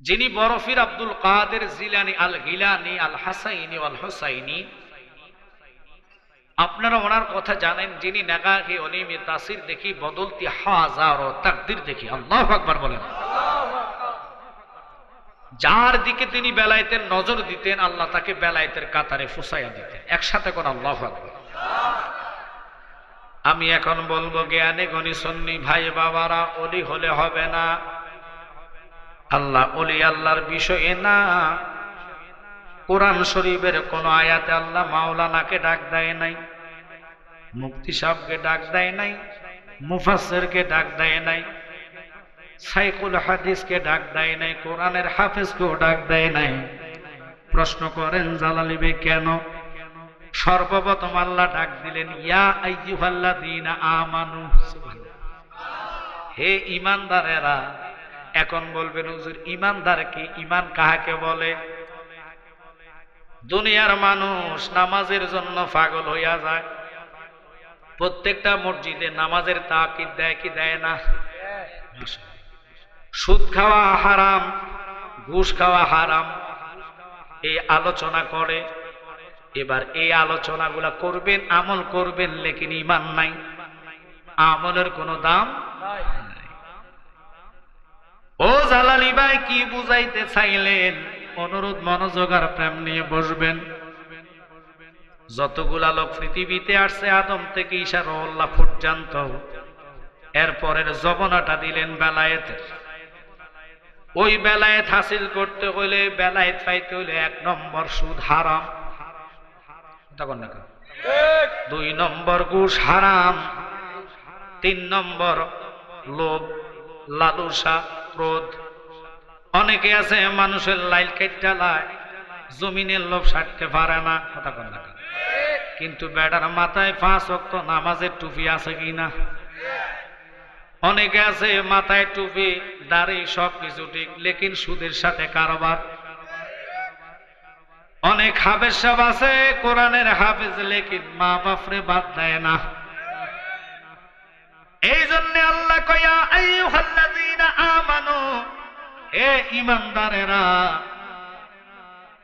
যিনি বরফির আব্দুল কাদের জিলানী আল গিলানী আল হাসাইনি আল হুসাইনি, আপনারা ওনার কথা জানেন, যিনি নাগাহে অনিমে তাসির দেখি বদলতি হাজার ও তাকদির দেখি। আল্লাহু আকবার বলেন। যার দিকে তিনি বেলায়েতের নজর দিতেন, আল্লাহ তাকে বেলায়েতের কাতারে ফুসাইয়া দিতেন। একসাথে কোন আল্লাহু আকবার। আমি এখন বলবো জ্ঞানে গণি সুন্নি ভাই বাবারা, ওলি হলে হবে না। আল্লাহ ওলি আল্লাহর বিষয়ে না। কোরআন শরীফের কোন আয়াতে আল্লাহ মাওলানাকে ডাক দেয় নাই, মুফতি সাহেবকে ডাক দেয় নাই, মুফাসসিরকে ডাক দেয় নাই, শাইখুল হাদিসকে ডাক দেয় নাই, কোরআনের হাফেজকেও ডাক দেয় নাই। প্রশ্ন করেন জালালী ভাই কেন? সর্বপ্রথম আল্লাহ ডাক দিলেন ইয়া আইয়ুহাল্লাযীনা আমানু, হে ঈমানদারেরা। এখন বলবেন হুজুর ঈমানদার কি? ঈমান কাহাকে বলে? দুনিয়ার মানুষ নামাজের জন্য পাগল হইয়া যায়, প্রত্যেকটা মসজিদে নামাজের তাকিদ দেয় কি দেয় না? সুদ খাওয়া হারাম, ঘুষ খাওয়া হারাম, এই আলোচনা করে। এবার এই আলোচনাগুলা করবেন, আমল করবেন, লেকিন ঈমান নাই, আমলের কোনো দাম নাই। ও জালালী ভাই কি বুঝাইতে চাইলেন? অনুরোধ মনোযোগ আর প্রেম নিয়ে বসবেন। যতগুলা লোক পৃথিবীতে আসছে আদম থেকে ঈসা রুহুল্লাহ পর্যন্ত, এরপরের জবনাটা দিলেন বেলায়েতের। ওই বেলায়েত হাসিল করতে হইলে, বেলায়েত পাইতে হইলে 1 নম্বর সুদ হারাম, তখন না 2 নম্বর ঘুষ হারাম, 3 নম্বর লোভ লালসা ক্রোধ। অনেকে আছে মানুষের লাইল কেটে লায়, জমিনের লোভ সারতে পারে না, কথা কন না, কিন্তু বেটার মাথায় 5 ওয়াক্ত নামাজের টুপি আছে কিনা? অনেকে আছে মাথায় টুপি দাড়ি সবকিছু ঠিক, লেকিন সুদের সাথে কারবার। অনেক হাফেজ সাহেব আছে কোরআনের হাফেজ, লেকিন মা বাপরে বাদ দেয় না। এই জন্য আল্লাহ কয়া আইয়ুহাল্লাযীনা আমানু, হে ঈমানদারেরা।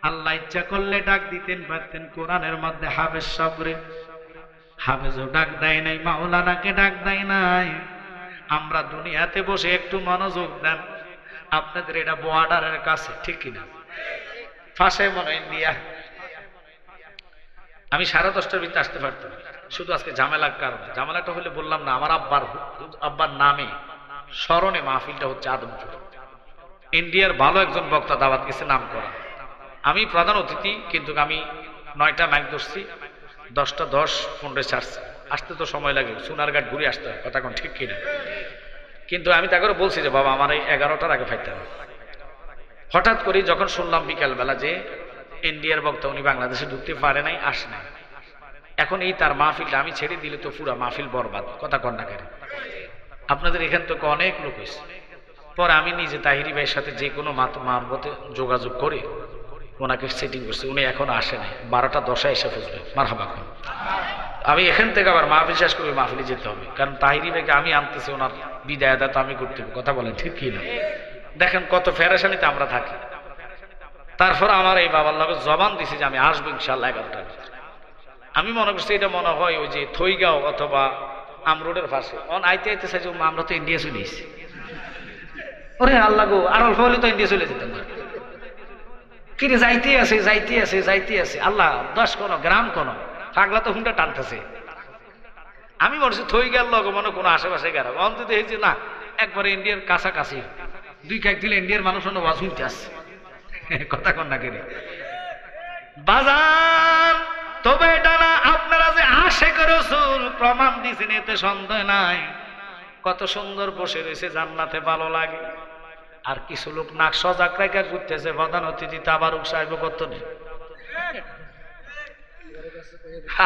আল্লাহ ইচ্ছা করলে ডাক দিতেন পারতেন কোরআনের মধ্যে হাফেজ সাহেবরে, হাফেজও ডাক দেয় নাই, মাওলানাকে ডাক দেয় নাই। আমরা দুনিয়াতে বসে একটু মনোযোগ দেন, আপনাদের এটা বর্ডারের কাছে, ঠিক কিনা? ফাঁসে মনে ইন্ডিয়া। আমি 10:30টার ভিতরে আসতে পারতাম, শুধু আজকে ঝামেলার কারণে। ঝামেলাটা হলে বললাম না, আমার আব্বার নামে স্মরণে মাহফিলটা হচ্ছে আদমপুর। ইন্ডিয়ার ভালো একজন বক্তা দাওয়াত গেছে, নাম করা। আমি প্রধান অতিথি, কিন্তু আমি 9টা মাইক ধরছি, 10:10 15 ছাড়ছি। আসতে তো সময় লাগে, সোনারঘাট ঘুরে আসতে হয়, কথা কোন ঠিক কিনা? কিন্তু আমি তাকে বলছি যে বাবা আমার এই 11টার আগে ফাইতে হবে। হঠাৎ করে যখন শুনলাম বিকালবেলা যে ইন্ডিয়ার বক্তা উনি বাংলাদেশে ঢুকতে পারে নাই, আসে নাই, এখন এই তার মাহফিলটা আমি ছেড়ে দিলে তো পুরা মাহফিল বরবাদ, কথা কন্যা করে। আপনাদের এখান থেকে অনেক লোক হয়েছে। পরে আমি নিজে তাহিরি ভাইয়ের সাথে যে কোনো মারফতে যোগাযোগ করে ওনাকে সেটিং করছি, উনি এখন আসে নাই, 12:10 এসে ফেলবে। মারহাবা। আমি এখান থেকে আবার মাহফিল শেষ করে মাহফিলে যেতে হবে, কারণ তাহিরি ভাইকে আমি আনতেছি, ওনার বিদায় তো আমি করতে হবে, কথা বলেন ঠিক কি না? দেখেন কত ফেরেশানিতে আমরা থাকি। তারপর আমার এই বাবার লগে জবান দিছি যে আমি আসবো ইনশাআল্লাহ 11টার ভিতরে। আমি মনে করছি এটা মনে হয় ওই যে থইগাঁও অথবা আমরোডের পাশে। আইতে আইতে চাই যে আমরা তো ইন্ডিয়া চলে এসেছি। ওরে আল্লাহ গো, আর অল্প হলে তো ইন্ডিয়া চলে যেতাম। কিরে যাইতে আছে যাইতে আছে যাইতে আছে, আল্লাহ 10 কোন গ্রাম কোন পাগলা তো হুন্ডা টানতেছে। আমি মনে করছি থইগাঁর লগে মনে কোনো আশেপাশে গেলাম, অন্তত হয়েছে না একবারে ইন্ডিয়ার কাছাকাছি। 2 কাক দিলে ইন্ডিয়ার মানুষ ওয়াজ শুনতে আসছে, কথা কন্যা কেনে বাজার। তবে এটা না, আপনারা যে আশিক রাসূল প্রমাণ দিয়েছেন এতে সন্দেহ নাই। কত সুন্দর বসে রয়েছে জান্নাতে, ভালো লাগে। আর কিছু লোক নাক সজাগ রেখা ঘুরতেছে, প্রধান অতিথি তাবারুক সাহেব কত নেই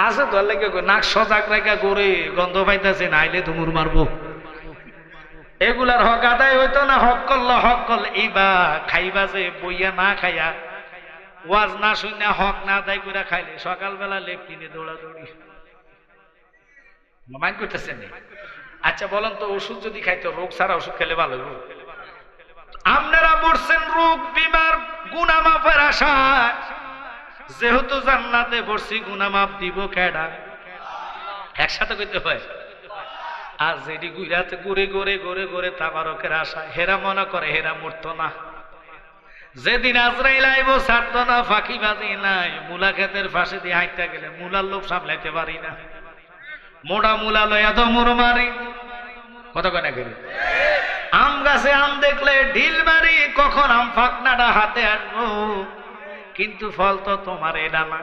আছে তো লাগে, নাক সজাগ রেখা ঘুরে গন্ধ পাইতেছে, নাইলে ধুমুর মারবো। এগুলার হক আদায় হইতো না? হক করলো, হক করলে এইবা খাইবা যে বইয়া না খাইয়া, ওয়াজ না শুনে হক না আদায় করে খাইলে সকালবেলা লেপ কিনে দৌড়াদৌড়ি মাইন্ড করতেছেন। আচ্ছা বলেন তো, ওষুধ যদি খাইতো, রোগ ছাড়া ওষুধ খেলে ভালো হইব? আপনারা পড়ছেন রোগ বিমার গুনাহ মাফের আশায়, যেহেতু জান্নাতে পড়ছি গুনাহ মাফ দিব কেডা? একসাথে কইতে হয়। আর যেটি গুইরাতে ঘুরে ঘুরে ঘুরে ঘুরে তাবারকের আশা, হেরা মনে করে হেরা মরতো না। যেদিন আজরাইল আইব ছাড়তো না, ফাঁকিবাজি নাই। মূলা ক্ষেতের পাশে দিয়ে হাঁটতে গেলে মূলার লোভ সামলাইতে পারি না, মোড়া মূলা লইয়া তো মোর মারি। কত কয় না গেলে আম গাছে আম দেখলে ঢিল মারি, কখন আম ফাঁকনাটা হাতে আনবো, কিন্তু ফল তো তোমার এটা না।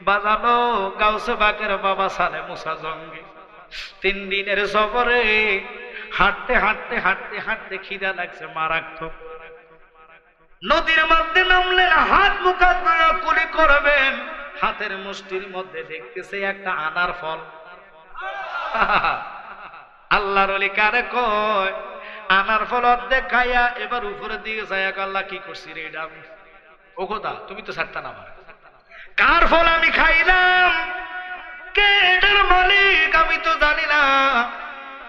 বাজানো গাউসে বাকের বাবা সালে মুসা জঙ্গি 3 দিনের সফরে হাঁটতে হাঁটতে হাঁটতে হাঁটতে খিদা লাগছে মারাত্মক। নদীর মধ্যে নামলেন, হাত মুখ ধরে কুলি করবেন, হাতের মুষ্টির মধ্যে দেখতেছে একটা আনার ফল। আল্লাহর ওলি কারে কয়, আনার ফল অর্ধেক খাইয়া এবার উপরের দিকে যাইয়া, আল্লাহ কি করছি রে এটা আমি? ও খোদা, তুমি তো ছাড়তা না আমার, কার ফল আমি খাইলাম, কে এটার মালিক আমি তো জানি না,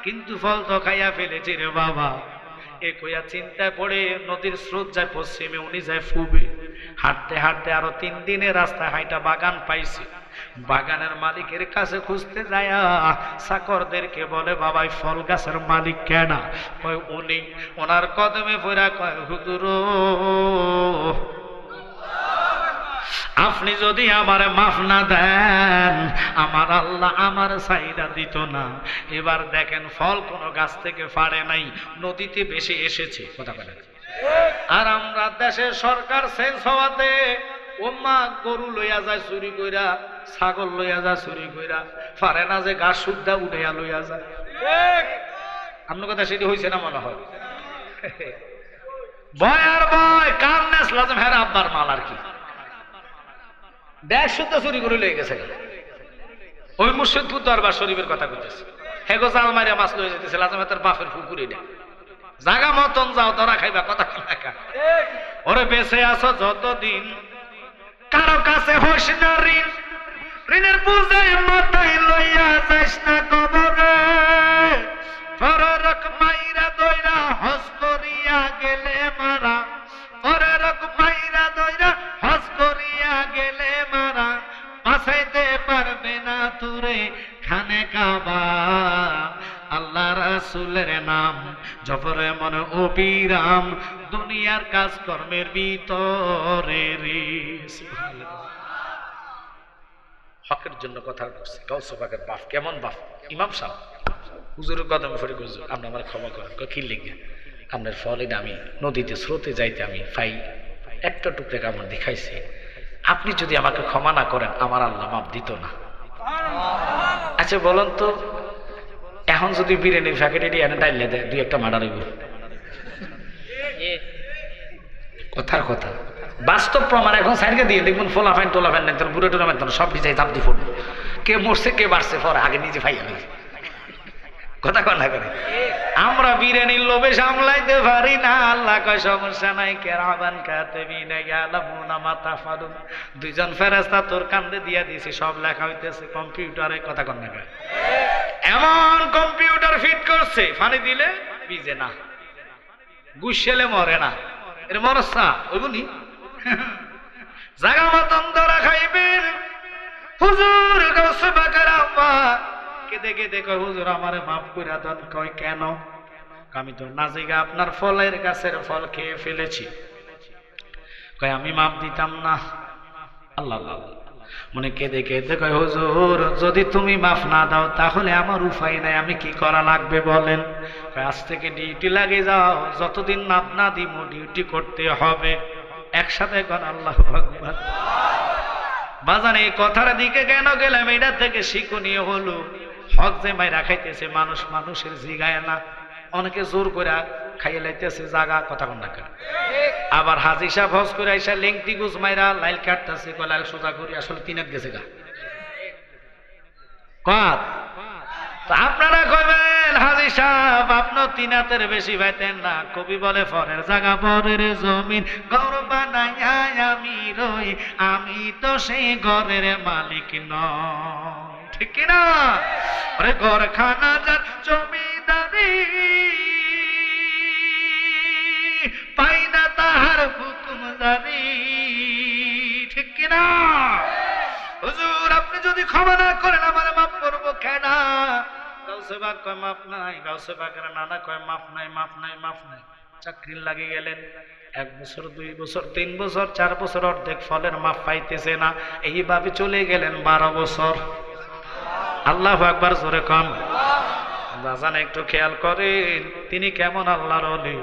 কিন্তু ফল তো খাইয়া ফেলেছি রে বাবা। এ কইয়া চিন্তায় পড়ে নদীর স্রোত যায় পশ্চিমে, উনি যায় পূবে। হাঁটতে হাঁটতে আরো 3 দিনের রাস্তায় হাইটা বাগান পাইছে। বাগানের মালিকের কাছে খুঁজতে যায়, চাকরদেরকে বলে বাবা ফল গাছের মালিক কেনা? কয় উনি। ওনার কদমে পড়া কয় হুজুর, আপনি যদি আমার মাফ না দেন, আমার আল্লাহ আমার চাহিদা দিত না। এবার দেখেন ফল কোন গাছ থেকে ফাড়ে নাই, নদীতে বেশি এসেছে। কথা বলে। আর আমরা দেশের সরকার চেঞ্জ হওয়াতে ওম্মা গরু লইয়া যায় চুরি কইরা, ছাগল লইয়া যায় চুরি কইরা, ফারে না যে গাছ সুদ্ধা উঠাইয়া লইয়া যায়। আপনার কথা সেটি হয়েছে না মনে হয়? ভয় আর ভয়, কার নেস লাজম হেরা আব্বার মাল আর কি। 150 চুরি করে লয়ে গেছে। ওই মুর্শিদপুর দরবার শরীফের কথা কইতেছে, হেগো জাল মারিয়া মাছ লয়ে যেতেছে লাজম হেতার বাপের পুকুরে দেয়। জাগা মতন যাও, ধরা খাইবা, কথা কাকা। ওরে বেঁচে আছো যতদিন, কারো কাছে হইস না ঋণ, ঋণের বুঝাই মাথায় লইয়া যাইস না কবরে। ফররক মাইরা দইরা হজ করিয়া গেলে মারা, ফররক মাইরা দইরা হজ করিয়া গেলে মারা, বাঁচাইতে পারবে না তুরে খানে কাবা। আল্লাহ রাসূলের নাম জপরে মনে অবিরাম, দুনিয়ার কাজকর্মের ভিতরে রে। হকের জন্য কথা বলছি। গাউসে পাকের বাপ কেমন বাপ? ইমাম সাহেব হুজুরের কদমে পড়ে, হুজুর আপনি আমার ক্ষমা করেন। কি লিখে আপনার ফল এটা আমি নদীতে স্রোতে যাইতে আমি পাই, একটা টুকরে কামড় দেখাইছে, আপনি যদি আমাকে ক্ষমা না করেন আমার আল্লাহ মাপ দিত না। আচ্ছা বলুন তো, এখন যদি বিরিয়ানির প্যাকেটে এনে ডাইলে দেয়, 2-1টা মার্ডার হইব। কথার কথা, বাস্তব প্রমাণ। এখন সাইডকে দিয়ে দেখবেন ফোলা ফাইন টোলা ফাইন নেন, বুড়ো টোলা মেন সব ভিজাই চাপ দিয়ে ফুটবো। কে মরছে কে বাড়ছে পরে, আগে নিজে ফাইয়া নিয়েছে। কথা কন না করে আমরা বিরিয়ানির লোভে সামলাইতে পারি না। আল্লাহ কয় সমস্যা নাই, কেরামান কাতিবিনা ইয়ালামুনা মা তাফআলুন। 2 জন ফেরেশতা তোর কান্দে দিয়া দিয়েছি, সব লেখা হইতেছে কম্পিউটারে। কথা কন না করে এমন কম্পিউটার ফিট করছে, পানি দিলে ভিজে না, গুছলে মরে না। এর মরসা ওইগুনি জায়গা মতন ধরা খাইবেন। হুজুর গাউসে পাকের আব্বা কেঁদে কেঁদে কয় হুজুর আমারে মাফ কইরা দেন। কয় কেন? আমি তো নাজিগা আপনার ফলের গাছের ফল খেয়ে ফেলেছি। কয় আমি মাফ দিতাম না। আল্লাহ আল্লাহ মনে কেঁদে কেঁদে কয় হুজুর যদি তুমি মাফ না দাও তাহলে আমার উপায় নাই, আমি কি করা লাগবে বলেন? আজ থেকে ডিউটি লাগে যাও, যতদিন মাফ না দিব ডিউটি করতে হবে। একসাথে কর আল্লাহু আকবার। বাজান এই কথার দিকে কেন গেলাম? এটা থেকে শিক্ষণীয় হলো হক যে মাইরা খাইতেছে মানুষ মানুষের জিগায় না, অনেকে জোর করে খাইয়ে লাইতেছে জাগা। কথা কন না কেন? আবার হাজি সাহেব হজ করে আইসা লেংটি গুজ মাইরা লাইল কাটতেছে, লাইল সোজা করি আসলে 3 গেছে গা। কত আপনারা কইবেন হাজি সাহেব আপনি 3 বেশি পাইতেন না। কবি বলে পরের জায়গা পরের জমিন ঘর বানাইয়া আমি রই, আমি তো সেই ঘরের মালিক নই। ঠিক কিনা? আরে ঘরখানা যার জমিদারি, জানি, ঠিক কিনা? হুজুর আপনি যদি ক্ষমা না করেন আমার মাফ করবো কেন? গাউসে পাক কয় মাফ নাই, গাউসে পাকের নানা কয় মাফ নাই, মাফ নাই, মাফ নাই। চাকরির লাগে গেলেন, 1 বছর 2 বছর 3 বছর 4 বছর অর্ধেক ফলের মাফ পাইতেছে না, এইভাবে চলে গেলেন 12 বছর। আল্লাহু আকবার, জোরে কম। বাজান একটু খেয়াল করেন তিনি কেমন আল্লাহর ওলি।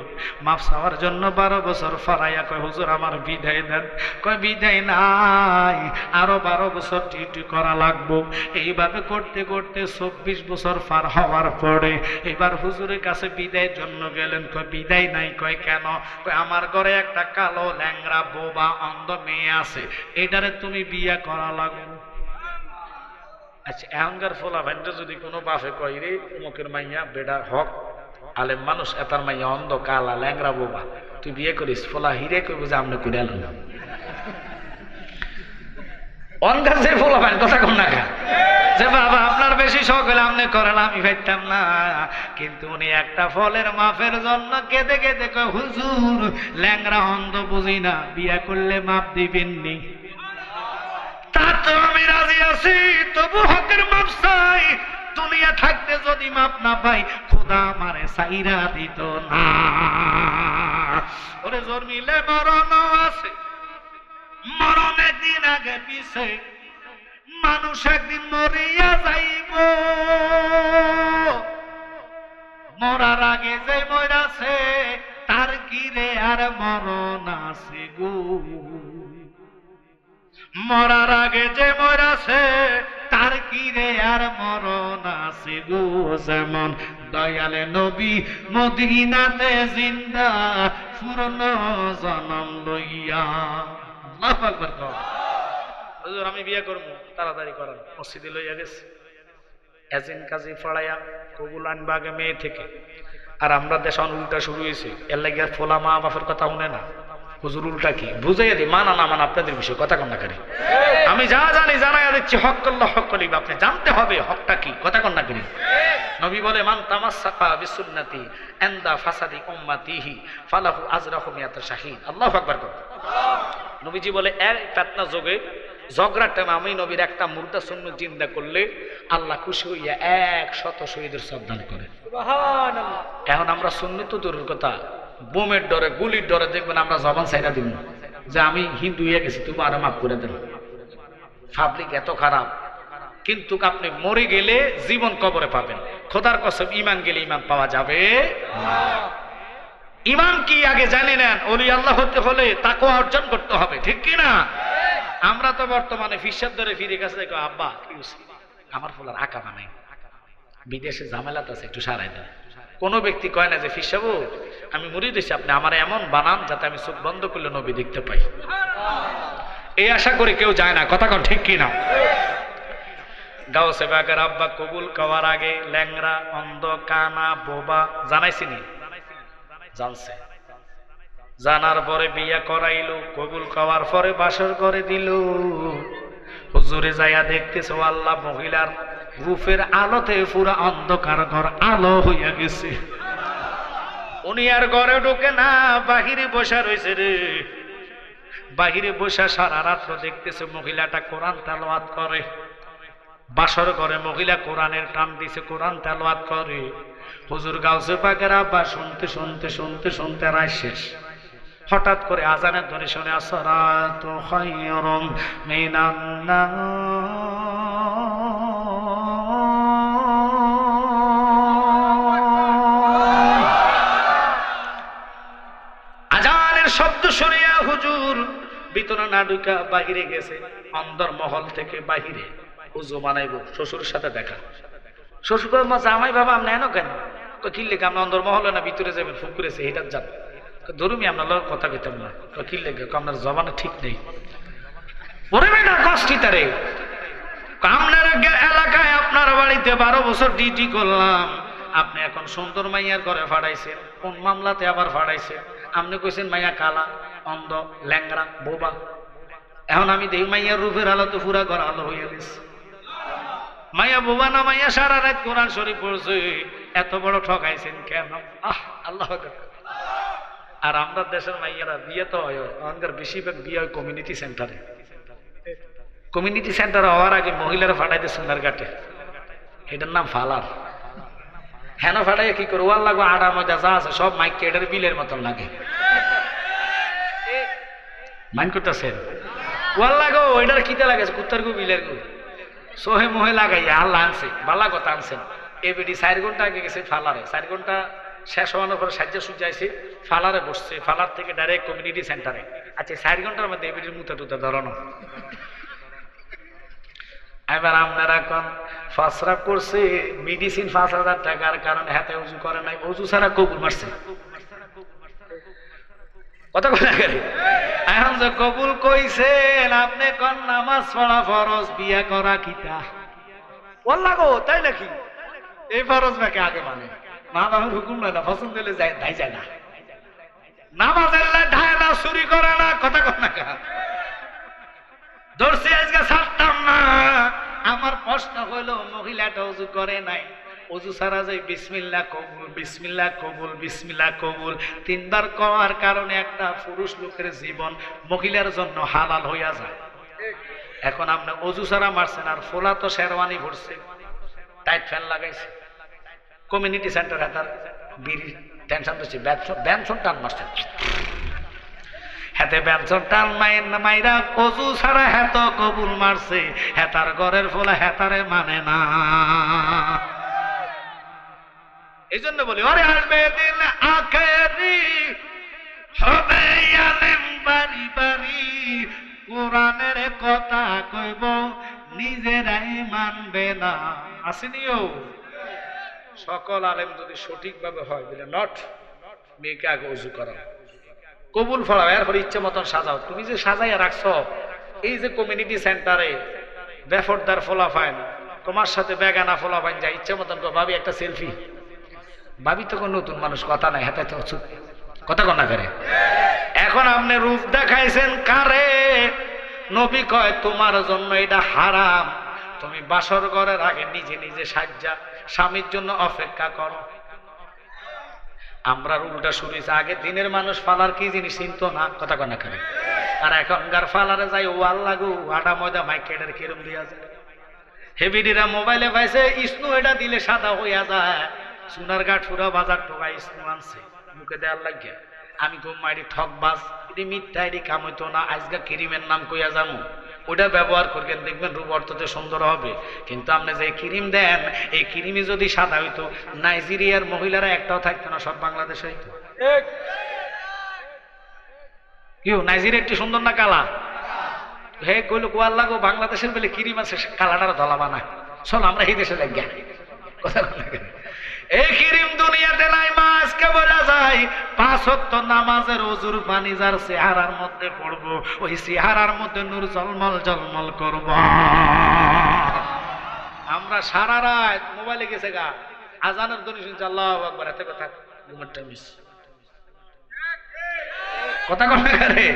মাফ চাওয়ার জন্য 12 বছর ফরাইয়া কয় হুজুর আমার বিদায় দেন। কয় বিদায় নাই, আরো 12 বছর ডিউটি করা লাগবো। এইভাবে করতে করতে 24 বছর পার হওয়ার পরে এবার হুজুরের কাছে বিদায়ের জন্য গেলেন। কয় বিদায় নাই। কয় কেন? কয় আমার ঘরে একটা কালো ল্যাংড়া বোবা অন্ধ মেয়ে আছে, এটারে তুমি বিয়ে করা লাগবে। আচ্ছা এখনকার ফোলা ভাইটা যদি কোনো বাপে কয় রে অমুকের মাইয়া বেডা হক আলেম মানুষ, এতার মাইয়া অন্ধ কালা ল্যাংরা বোবা, তুই বিয়ে করিস, ফোলা হিরে কইব যে আমনে করে আলম অনকার যে ফোলা ভাই কথা কম না খা যে বাবা আপনার বেশি শখ হলে আপনি করেন, আমি ভাবতাম না। কিন্তু উনি একটা ফলের মাফের জন্য কেঁদে কেঁদে কয় হুজুর ল্যাংরা অন্ধ বুঝি না, বিয়ে করলে মাপ দিবেননি। তা তো আমি রাজি আছি, তবু হকের মাপ চাই। দুনিয়া থাকতে যদি মাপ না পাই খোদা আমারে সাইরা দিত না। ওরে জন্মিলে মরণ আছে, মরণ একদিন আগে পিছে, মানুষ একদিন মরিয়া যাইব। মরার আগে যে মরাছে তার কি রে আর মরণ আছে গো। মরার আগে যে মরাছে তার কি রে আর মরণ আছে গো। যেমন দয়ালে নবী মদিনাতে জিন্দা পূর্ণ জনম লইয়া। আল্লাহু আকবার। হুজুর আমি বিয়ে করবো, তাড়াতাড়ি করেন। মসজিদে লইয়া গেছে, এজেন্ট কাজী পড়াইয়া কবুল আনবা আগে মেয়ে থেকে। আর আমরা দেশ উল্টা শুরু হয়েছে, এর লাগিয়া ফোলা মা বাপের কথা শুনে না। হুজুর উল্টা কি বুঝাইয়া দিই, মানা না মানা আপনাদের বিষয়, কথা কন্যা করি। আমি যা জানি জানাইয়া দিচ্ছি, হক করলে হক করিবা, আপনি জানতে হবে হকটা কি, কথা কন্যা করি। নবী বলে মান তামাসসাকা বিসুন্নতি ইনদা ফাসাদি উম্মতিহি ফালাহু আজরাহু মিয়াত শাহিদ। আল্লাহু আকবার। নবীজি বলে এক ফিতনা যোগে ঝগড়ার টাইমে আমি নবীর একটা মুর্দা সুন্নাত জিন্দা করলে আল্লাহ খুশি হইয়া 100 শহীদের শ্রদ্ধা করে। সুবহানাল্লাহ। এখন আমরা সুন্নত দূরের কথা, বোমের ডরে গুলির ডরে দেখবেন আমরা জবান ছাইরা দিব যে আমি হিন্দু হয়ে গেছি, তুমি আরো মাফ করে দেন। পাবলিক এত খারাপ, কিন্তু আপনি মরে গেলে জীবন কবরে পাবেন। খোদার কসম ঈমান গেলে ঈমান পাওয়া যাবে না। ঈমান কি আগে জানি নেন, ওলি আল্লাহ হতে হলে তাকওয়া অর্জন করতে হবে, ঠিক কি না? আমরা তো বর্তমানে ফিসাব ধরে ফিরে গেছে, দেখো আব্বা আমার ফলার আঁকা বানাই, বিদেশে ঝামেলাতে আছে একটু সারাই দেন। কোন ব্যক্তি কয় না যে ফিসাবু আমি মুরিদ হইছি, আপনি আমার এমন বানান যাতে আমি চোখ বন্ধ করলে নবী দেখতে পাই। এই আশা করে কেউ যায় না, কথা কন ঠিক কি না? গাউসে বাগের আব্বা কবুল কওয়ার আগে ল্যাংরা অন্ধ কানা বোবা জানাইছিনি, জানছে। জানার পরে বিয়া করাইলো, কবুল কওয়ার পরে বাসর করে দিল। হুজুরে যাইয়া দেখতেছে আল্লাহ মহিলার রূপের আলোতে পুরা অন্ধকার ঘর আলো হইয়া গেছে। উনি আর ঘরে ঢোকে না, বাহিরে বসা রয়েছে রে। বাহিরে বসা সারা রাত্র দেখতেছে মহিলাটা কোরআন তেলাওয়াত করে। বাসর ঘরে মহিলা কোরআনের টান দিছে, কোরআন তেলাওয়াত করে। হুজুর গাউসে পাকের আব্বা শুনতে শুনতে শুনতে শুনতে রাত শেষ। হঠাৎ করে আজানের ধ্বনি শুনে আসসালাতু খায়রুম মিনান নার। আজানের শব্দ শুনিয়া হুজুর ভিতরে না ঢুকা বাহিরে গেছে। অন্দর মহল থেকে বাহিরে উজু বানাইব, শ্বশুরের সাথে দেখা। শ্বশুর কয় মা জামাই বাবা আপনি এনো কেন? কি লেগে আমরা অন্দর মহলে না ভিতরে যাবেন? ফুক করেছে এটা যান ধরুমি আপনার লোক কথা কইতাম না। কি লেগে? আপনার জবানে ঠিক নেই। ওরে বেটা কষ্টি তারে, আপনার এলাকায় আপনার বাড়িতে 12 বছর ডিউটি করলাম, আপনি এখন সুন্দর মাইয়ার ঘরে ফাড়াইছেন, কোন মামলাতে আবার ফাড়াইছেন? আপনি কইছেন মাইয়া কালা অন্ধ ল্যাংরা বোবা। এখন আমি দেখি মাইয়ার রূপের আলো তো পুরা ঘর আলো হয়ে গেছে। মাইয়া বোবা না, মাইয়া সারা রাত কোরআন শরীফ পড়ছে। এত বড় ঠকাইছেন কেন? আল্লাহ আর আমরা দেশের মাইয়ারা বিয়ে তো হয় আমাদের বেশিরভাগ বিয়ে হয় কমিউনিটি সেন্টারে। কমিউনিটি সেন্টার হওয়ার আগে মহিলারা ফাটাইতে সোনার ঘাটে, এটার নাম ফালার। হেন ফাটাই কি করে ওয়ার লাগো আড়া মজা যা আছে সব মাইক কেটের বিলের মতন লাগে। মাইন করতেছেন ওয়ার লাগো ওইটার কিতে লাগে কুত্তার গু বিলের গু সোহে মোহে লাগাই আল্লাহ আনছে বালা কথা আনছেন। এবিডি 4 ঘন্টা আগে গেছে ফালারে, 4 ঘন্টা শেষ হওয়ানোর পরে সাহায্য সূর্যাইছে ফালারে বসছে, ফালার থেকে ডাইরেক্ট কমিউনিটি সেন্টারে। আচ্ছা 4 ঘন্টার মধ্যে এবিডির মুতে টুতে ধরানো। এবার আপনারা এখন ফাসরা করছে মেডিসিন 5,000 টাকার কারণে হাতে উজু করে নাই, উজু ছাড়া কবুল মারছে। কত কথা করে এখন যে কবুল কইছেন আপনি কোন নামাজ পড়া ফরজ, বিয়া করা কিতা ওল্লা গো তাই নাকি? এই ফরজ নাকি আগে মানে মা বাবার হুকুম না পছন্দ হলে যাই যায় না, নামাজের ঢায় না, চুরি করে না, কথা কর না ধরছি আজকে ছাড়তাম না। আমার প্রশ্ন হলো মহিলাটা উজু করে নাই, উজু ছাড়া যায় বিসমিল্লাহ কবুল বিসমিল্লাহ কবুল বিসমিল্লাহ কবুল 3 বার করার কারণে একটা পুরুষ লোকের জীবন মহিলার জন্য হালাল হইয়া যায়। এখন আপনি উজু ছাড়া মারছেন আর ফোলা তো শেরওয়ানি ভরছে, টাইট ফ্যান লাগাইছে, কমিউনিটি সেন্টারে তার বিড়ি টেনশন দিচ্ছে, ব্যঞ্জন টান মারছেন, হাতে ব্যঞ্জন টান মাইরা অজু ছাড়া হেত কবুল মারছে, হেতার ঘরের ফোলা হেতারে মানে না। এই জন্য বলি ওরে আসবে দিন আখেরি হবে আলেম বাড়ি বাড়ি, কোরআনের কথা কইব নিজেরাই মানবে না। আসেনিও সকল আলেম যদি সঠিকভাবে হয় বলে নট মেয়েকে আগে উজু করা, কবুল ফলাও, এরপর ইচ্ছে মতন সাজাও। তুমি যে সাজাইয়া রাখছো এই যে কমিউনিটি সেন্টারে বেফরদার ফলাফাইন তোমার সাথে বেগানা ফলাফাইন যায় ইচ্ছে মতন ভাবি একটা সেলফি, ভাবি তো কোন নতুন মানুষ কথা নাই হাতে তো কথা কনা করে। এখন আপনি রূপ দেখাইছেন কারে, নবী কয় তোমার জন্য এটা হারাম, তুমি বাসর ঘরের আগে নিজে নিজে সাজ্জা স্বামীর জন্য অপেক্ষা করো। আমরা উল্টা শুনেছি আগে দিনের মানুষ ফালার কি জিনিস চিনতো না, কথা কনা করে। আর এখনকার ফালারে যাই ওয়াল লাগু আটা ময়দা মাইকেটের কিরম দিয়া যায়, হেভিডিরা মোবাইলে পাইছে ইসনু এটা দিলে সাদা হইয়া যায়, সোনার গাঠ ফুরা বাজার টোকা ইসনু আনছে মুখে দেয়ার লাগিয়া। আমি ঘুম মারি ঠকবাজ, এটি মিথ্যা, এটি কাম হইতো না, আজকে ক্রিমের নাম কইয়া যাবো, ওটা ব্যবহার করবেন দেখবেন রূপ অর্থতে সুন্দর হবে। কিন্তু আপনি যে ক্রিম দেন এই ক্রিমে যদি সাদা হইতো নাইজেরিয়ার মহিলারা একটাও থাকতো না, সব বাংলাদেশে হইতো। কেউ নাইজেরিয়া একটি সুন্দর না কালা, হে কইল কোয়ার লাগো বাংলাদেশের বলে ক্রিম আছে কালাটার ধলা বানায়, চল আমরা এই দেশে লাগিয়া কথা বলে। এই ক্রিম দুনিয়াতে নাই মা, আজকে বলা যায় 5 ওয়াক্ত নামাজের ওযুর পানি যার চেহারার মধ্যে পড়বো ওই চেহারার মধ্যে নূর জলমল জলমল করব। আমরা সারা রাত মোবাইলে গেছে গা আজানের ধ্বনি শুনছি আল্লাহু আকবার, এত কথা ঘুমের টাইম মিস কথা কথা করে।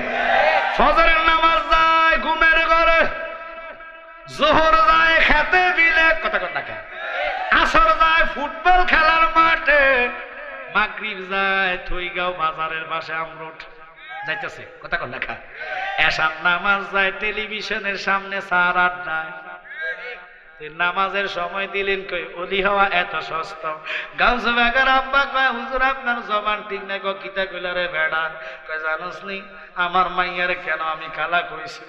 ফজরের নামাজ যায় ঘুমের ঘরে, যোহর যায় খেতে বিলে, কথা কথা না, আসর যায় ফুটবল খেলার মাঠে, মাগরিব যায় থইগাঁও বাজারের পাশে আমরোড যাইতেছে, কথা কন লেখা। এশার নামাজ যায় টেলিভিশনের সামনে সার আড্ডায়। নামাজের সময় দিলেন কই অলি হওয়া এত সস্তা। গাউসে বাগার আব্বা কয় হুজুর আপনার জবান ঠিক নাই, গো কিতা কইলা রে বেড়া? কয় জানোস নি আমার মাইয়ারে কেন আমি কালা কইছি?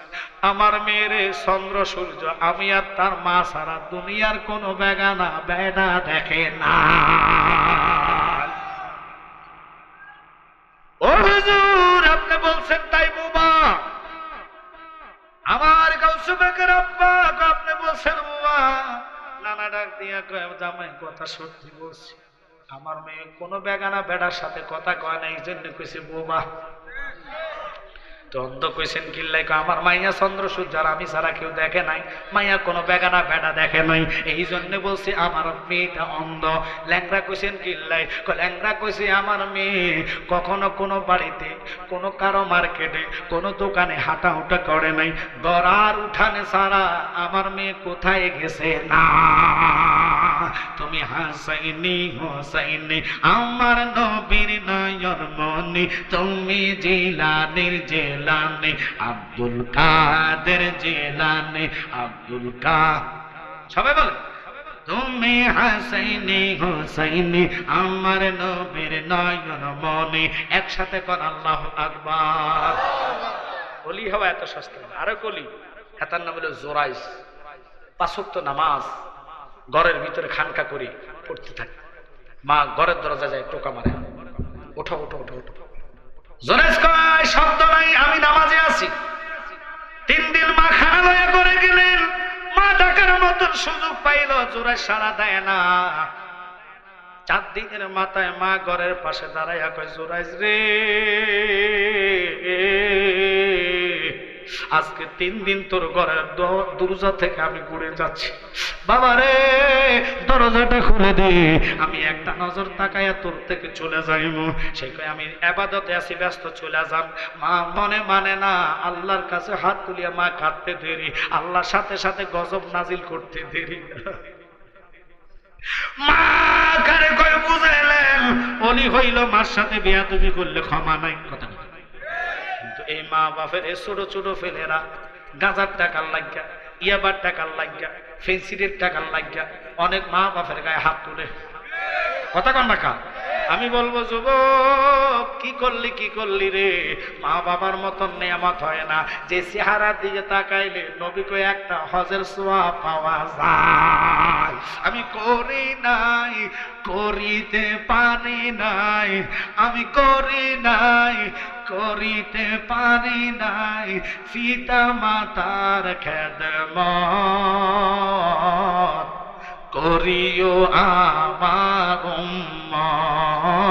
আমার মেয়েরে চন্দ্র সূর্য আমি আর তার মা সারা দুনিয়ার কোন বেগানা বেড়া দেখে না। ও হুজুর আপনি বলছেন তাই বুবা? আমার গাউসে বাগার আব্বা আপনি বলছেন বুবা? নানা ডাক দিয়া কয় জামাই কথা সত্যি বলছি, আমার মেয়ে কোনো বেগানা বেড়ার সাথে কথা কয় না, এই জন্য কইছে বোবা। তো অন্ধ কইছেন কিল্লাই? আমার মাইয়া চন্দ্র সূর্য আর আমি ছাড়া কেউ দেখে নাই, মাইয়া কোনো বেগানা বেড়া দেখে নাই, এই জন্য বলছি আমার মেয়েটা অন্ধ। ল্যাংরা কইছেন কিল্লাই? ল্যাংরা কইছে আমার মেয়ে কখনো কোনো বাড়িতে কোনো কারো মার্কেটে কোনো দোকানে হাঁটা হুটা করে নাই, গড়ার উঠানে ছাড়া আমার মেয়ে কোথায় গেছে না। তুমি হাসাইনি হোসাইনি আমার নবীর নয়ন মনি, তুমি জিলানির জিলানি আব্দুল কাদের জিলানি আব্দুল সবাই বলে তুমি হাসাইনি হোসাইনি আমার নবীর নয়ন মনি। একসাথে কর আল্লাহু আকবার। কলি হওয়া এত সস্তা না। আরো কলি, এটার নাম হলো জোরাইস। 5 ওয়াক্ত নামাজ ঘরের ভিতরে খানকা করে পড়তে থাকে। মা ঘরের দরজা যায়, টোকা মারে, ওঠো ওঠো ওঠো ওঠো। জোরাইস কয় শব্দ নাই, আমি নামাজে আছি। 3 দিন মা খানা লয়া করে গেলেন, মা ডাকার মতন সুযোগ পাইল, জোরাইস সাড়া দেয় না। 4 দিনের মাথায় মা ঘরের পাশে দাঁড়াইয়া কয় জোরাইস রে, আজকে 3 দিন তোর ঘরের দরজা থেকে আমি ঘুরে যাচ্ছি। বাবা রে, দরজাটা খুলে দে, আমি একটা নজর তাকাইয়া তোর থেকে চলে যাইব। সে কয় আমি ইবাদতে আছি, ব্যস্ত, চলে যান। মা মনে মানে না, আল্লাহর কাছে হাত তুলিয়া মা কাঁদতে দেরি, আল্লাহর সাথে সাথে গজব নাজিল করতে দেরি। মা কারে কয় বুঝাইলেন, উনি হইল মার সাথে বেয়াদবি করলে ক্ষমা নাই। কথা কিন্তু এই মা বাপের এই ছোট ছোট ফেলেরা গাঁজার টাকার লাগিয়া, ইয়াবার টাকার লাগিয়া, ফেন্সিডের টাকার লাগিয়া অনেক মা বাপের গায়ে হাত তুলে। কথা কন না। আমি বলবো যুবক, কি করলি রে? মা বাবার মতন নেয়ামত হয় না যে চেহারার দিকে তাকাইলে নবী কয় একটা হজের সওয়াব পাওয়া যায়। আমি করি নাই, করিতে পারি নাই, আমি করি নাই, করিতে পারি নাই পিতা মাতার খেদমত, করিও আমার উম্মত,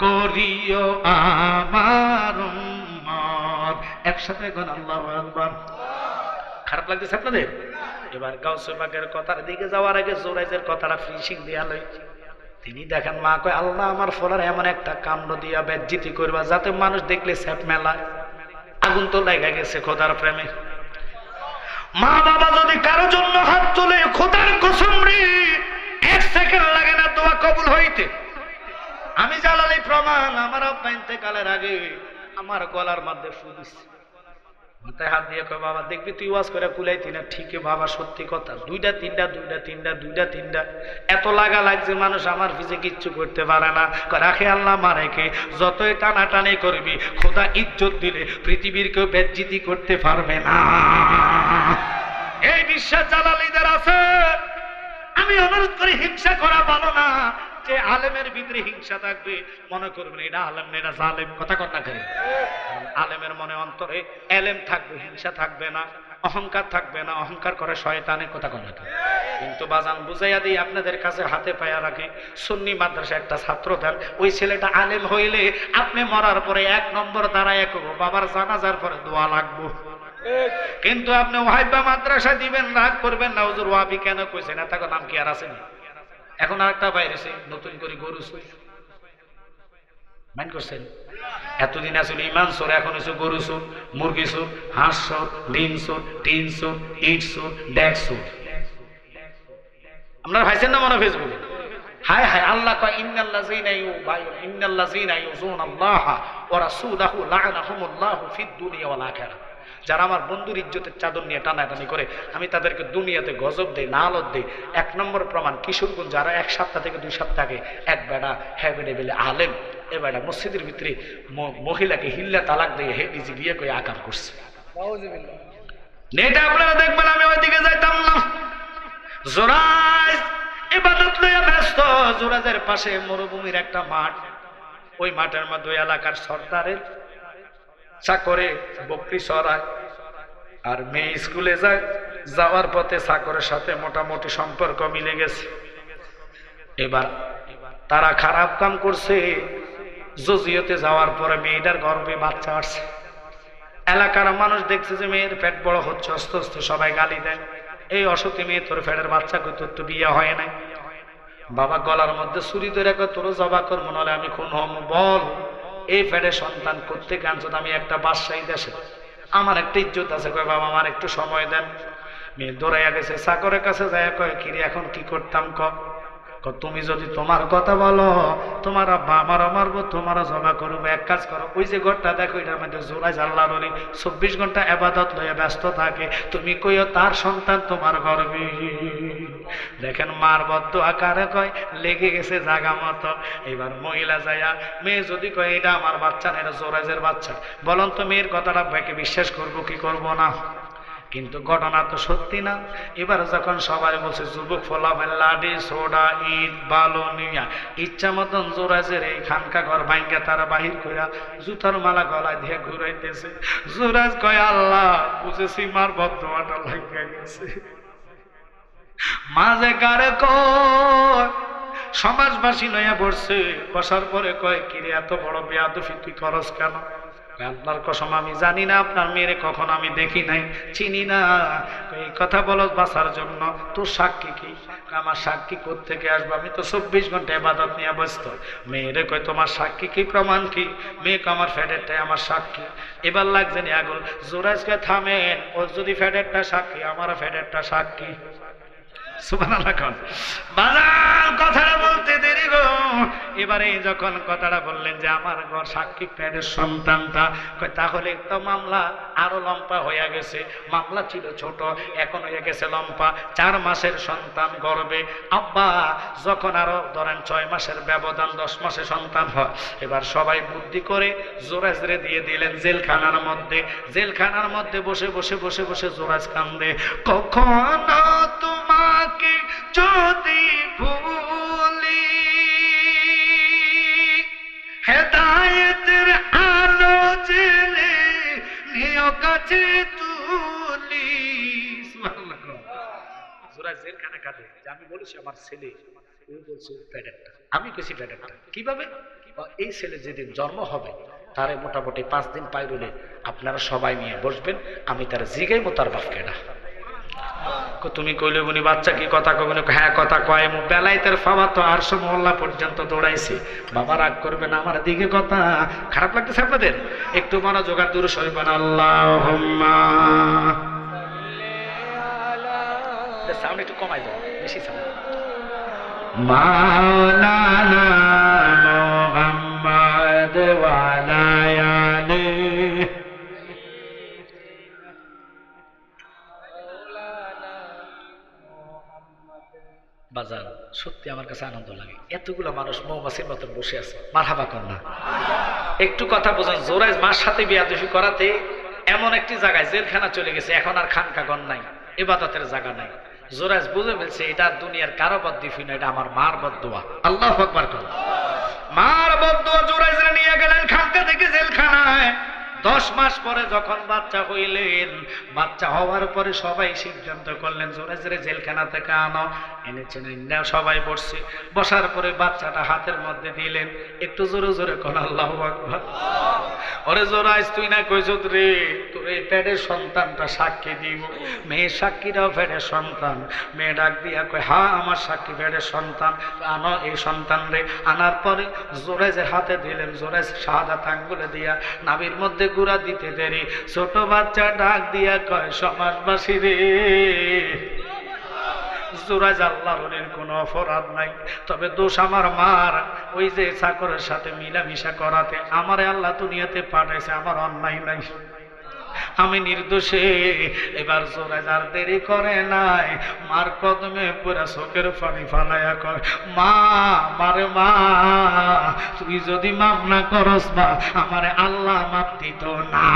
করিও আমার উম্মত। একসাথে গান আল্লাহু আকবার। খারাপ লাগতেছে আপনাদের? এবার গাউসে পাকের কথার দিকে যাওয়ার আগে জোরাইজের কথাটা ফিনিশিং দিয়া লই। তিনি দেখেন মা কয় আল্লাহ আমার ফলার এমন একটা কাণ্ড দিয়া বেজ্জিতি করবা যাতে মানুষ দেখলে স্যাপ মেলায়। আগুন তো লাগা গেছে খোদার প্রেমে। মা বাবা যদি কারো জন্য হাত তোলে, খোদার কসম রে 1 সেকেন্ড লাগে না দোয়া কবুল হইতে। আমি জালালি প্রমাণ, আমার আব্বা ইন্তেকালের আগে আমার গলার মধ্যে ফু দিছে, মাথায় হাত দিয়ে কয় বাবা দেখবি তুই ওয়াজ করে কুলাইতি না। ঠিকই বাবা, সত্যি কথা। 2টা 3টা এত লাগা লাগছে, মানুষ আমার পিছে কিচ্ছু করতে পারে না। রাখে আল্লাহ মারেকে, যতই টানাটানি করবি খোদা ইজ্জত দিলে পৃথিবীর কেউ বেজ্জিতি করতে পারবে না। এই বিশ্বাস জালালিদের আছে। আমি অনুরোধ করি, হিংসা করা ভালো না। যে আলেমের ভিতরে হিংসা থাকবে মনে করবেন এটা আলেম না, এটা জালেম। কথা কথা করে আলেমের মনে অন্তরে এলেম থাকবে, হিংসা থাকবে না, অহংকার থাকবে না। অহংকার করে শয়তানের। কথা কথা করে। কিন্তু বাজান বুঝাইয়া দিই আপনাদের কাছে, হাতে পায়া রাখি, সুন্নি মাদ্রাসা একটা ছাত্র দেন, ওই ছেলেটা আলেম হইলে আপনি মরার পরে 1 নম্বর দাঁড়ায় করবো, বাবার জানাজার পরে দোয়া লাগবো। কিন্তু আপনি ওয়াহিবা মাদ্রাসা দিবেন, রাগ করবেন না, হুজুর ওয়াহাবি কেন কইছে না, তাকে নাম কি আর আসেনি? এখন আরেকটা বাইরেছে নতুন করে, গরু চোর। মাইন্ড করছেন? এতদিন আসলে ইমান চোর, এখন হচ্ছে গরু চোর, মুরগি চোর, হাঁস চোর, ডিম চোর, টিন চোর, ইট চোর, ড্যাগ চোর। আপনারা ভাইছেন না মনে ফেসবুকে? হায় হায়, আল্লাহ কয় ইন্নাল্লাযীনা ইউযুনাল্লাহা ওয়া রাসূলাহু লা'নাহুমুল্লাহু ফিদ দুনিয়া ওয়াল আখিরাহ। যারা আমার বন্ধুর ইজ্জতের চাদর নিয়ে টানাটানি করে, আমি তাদেরকে দুনিয়াতে গজব দেই, নালত দেই। 1 নম্বর প্রমাণ কিশোরগঞ্জ, যারা 1 সপ্তাহ থেকে 2 সপ্তাহ আগে এক বেড়া হ্যাবেডে বেলে আলেম, এ বেড়া মসজিদের ভিতরে মহিলাকে হিল্লা তালাক দিয়ে হে নিজে বিয়ে করে আকাম করছে। এটা আপনারা দেখবেন, আমি ওইদিকে যাইতাম না। জোরাইজ ইবাদত লইয়া ব্যস্ত। জোরাইজের পাশে মরুভূমির একটা মাঠ, ওই মাঠের মধ্যে ওই এলাকার সর্দারের চাকরে বকরি চড়ায়, আর মেয়ে স্কুলে যায়। যাওয়ার পথে চাকরের সাথে মোটামুটি সম্পর্ক মিলে গেছে। এবার তারা খারাপ কাম করছে। জজিয়তে যাওয়ার পরে মেয়েটার গর্ভে বাচ্চা আসছে। এলাকার মানুষ দেখছে যে মেয়ের পেট বড় হচ্ছে, আস্তে আস্তে সবাই গালি দেয়, এই অসতী মেয়ে, তোর পেটের বাচ্চা কই, তোর তো বিয়ে হয় নাই। বাবা গলার মধ্যে ছুরি ধরে কয় তোর জবা কর, মনে হলে আমি খুন হম। বল এই পেটে সন্তান করতে গান, আমি একটা বাদশাহী দেশে, আমার একটা ইজ্জত আছে। কয় বাবা আমার একটু সময় দেন। মেয়ে দৌড়াইয়া গেছে চাকরের কাছে যায়, কয় কিরে এখন কি করতাম ক? তুমি যদি তোমার কথা বলো তোমার আব্বা আমারও মারবো, তোমারও জমা করবো। এক কাজ করো, ওই যে ঘরটা দেখো এটার মধ্যে জোরাইজ আল্লাহর ওলি 24 ঘন্টা ইবাদত লইয়া ব্যস্ত থাকে, তুমি কইও তার সন্তান তোমার গর্বে। দেখেন মার বদদোয়া কারে কয়, লেগে গেছে জাগা মতো। এবার মহিলা যায়া, মেয়ে যদি কয় এটা আমার বাচ্চা না, এটা জোরাইজের বাচ্চা, বলুন তো মেয়ের কথাটা ভাইকে বিশ্বাস করবো কি করবো না? কিন্তু ঘটনা তো সত্যি না। এবার যখন সবাই বলছে যুবক ফলাফল লাডি সোডা ইট বালো নিয়া ইচ্ছা মতন জোরাজের এই খানকা ঘর ভাঙ্গা তারা বাহির কইরা জুতার মালা গলায় দিয়ে ঘুরাইতেছে। জোরাজ কয় আল্লাহ বুঝেছি মার বদদোয়াটা লাগিয়া গেছে। মাঝে কারে কয় সমাজবাসী লইয়া বসছে, বসার পরে কয় কিরে এত বড় বেয়াদবি তুই করস কেন? আল্লাহর কসম আমি জানি না, আপনার মেয়েরে কখন আমি দেখি নাই, চিনি না। এই কথা বলো বাঁচার জন্য। তোর সাক্ষী কি? আমার সাক্ষী কোত্থেকে আসবো? আমি তো 24 ঘন্টা ইবাদত নিয়ে ব্যস্ত। মেয়েরে কয় তোমার সাক্ষী কি, প্রমাণ কি? মেয়েকে আমার ফ্যাডেরটাই আমার সাক্ষী। এবার লাগছে নি আগুন। জোরাজকে থামেন, ও যদি ফ্যাডেরটা সাক্ষী আমারও ফ্যাডেরটা সাক্ষী। সুবহানাল্লাহ। বাজার কথাটা বলতে দেরি গো। এবারে যখন কথাটা বললেন যে আমার ঘর সাক্ষী প্যাডের সন্তানটা, তাহলে তো মামলা আরো লম্বা হয়ে গেছে। মামলা ছিল ছোট, এখন হয়ে গেছে লম্বা। 4 মাসের সন্তান গর্বে। আব্বা যখন আরো ধরেন 6 মাসের ব্যবধান, 10 মাসে সন্তান হয়। এবার সবাই বুদ্ধি করে জোরাজরে দিয়ে দিলেন জেলখানার মধ্যে। জেলখানার মধ্যে বসে বসে বসে বসে জোরাজ কান্দে, কখনো তোমাকে যদি ভুলি হেদায়েতের আলো জেলে নিও কাছে তুলি। সুবহানাল্লাহ। জোরাজ জেলখানা কাঁদে যে আমি বলেছি আমার ছেলে, ও বলছে প্যাডেটটা, আমি কেছি প্যাডেটটা। কিভাবে? এই ছেলে যেদিন জন্ম হবে তারে মোটামুটি 5 দিন পাইরুলে আপনারা সবাই নিয়ে বসবেন, আমি তার জিগাইবো তার বাপকে না। তুমি কইলে উনি বাচ্চা কি কথা কবে? হ্যাঁ কথা কয়। বেলায় তার ফাওয়া তো 800 মহল্লা পর্যন্ত দৌড়াইছে। বাবা রাগ করবে না আমার দিকে কথা? খারাপ লাগতেছে আপনাদের? একটু মনোযোগ আর দূরে সরিবেন। আল্লাহুম্মা সাউন্ড একটু কমাই দাও, বেশি সাউন্ড। মাওলানা মুহাম্মদ ওয়া আলা আলিহি। বাজার সত্যি আমার কাছে আনন্দ লাগে, এতগুলো মানুষ মৌমাছির মতন বসে আছে। মারহাবা কর না, একটু কথা বোঝেন। জোরাইজ মার সাথে বিয়াদবি করাতে এমন একটি জায়গায় জেলখানা চলে গেছে, এখন আর খানকাগর নাই, ইবাদতের জায়গা নাই। জোরাইজ বুঝে ফেলছে এটা দুনিয়ার কারো বদদিফি না, এটা আমার মার বদদোয়া। আল্লাহু আকবার কর। মার বদদোয়া জোরাইজরে নিয়ে গেলেন খানকা থেকে জেলখানায়। 10 মাস পরে যখন বাচ্চা হইলেন, বাচ্চা হওয়ার পরে সবাই সিদ্ধান্ত করলেন জোরাইজরে জেলখানা থেকে আনো। এনেছেন, সবাই বসছে। বসার পরে বাচ্চাটা হাতের মধ্যে দিলেন। একটু জোরে জোরে কোন আল্লাহু আকবার। ওরে জোরাইজ তুই না কইছত রে তোর এই পেটের সন্তানটা সাক্ষী দিব। মেয়ে সাক্ষীরাও পেটের সন্তান। মেয়ে ডাক দিয়া কয় হ্যাঁ আমার সাক্ষী পেটের সন্তান, আনো এই সন্তান রে। আনার পরে জোরাইজের হাতে দিলেন। জোরাইজ শাহাদাত আঙ্গুলে দিয়া নাভির মধ্যে গুড়া দিতে দেরি। ছোট বাচ্চা ডাক দিয়া কয় সমাজবাসী রে, জোরাইজ আল্লাহর ওলির কোনো অপরাধ নাই, তবে দোষ আমার মার। ওই যে চাকরের সাথে মিলামিশা করাতে আমারে আল্লাহ দুনিয়াতে পাঠাইছে, আমার অন্যায় নাই, আমি নির্দোষে। এবার জোরাইজ আর দেরি করে নাই, মার কদমে পুরা চোখের পানি ফালাইয়া কয় মা, মারে মা, তুই যদি মাফ না করস মা, আমারে আল্লাহ মাফ দিত না।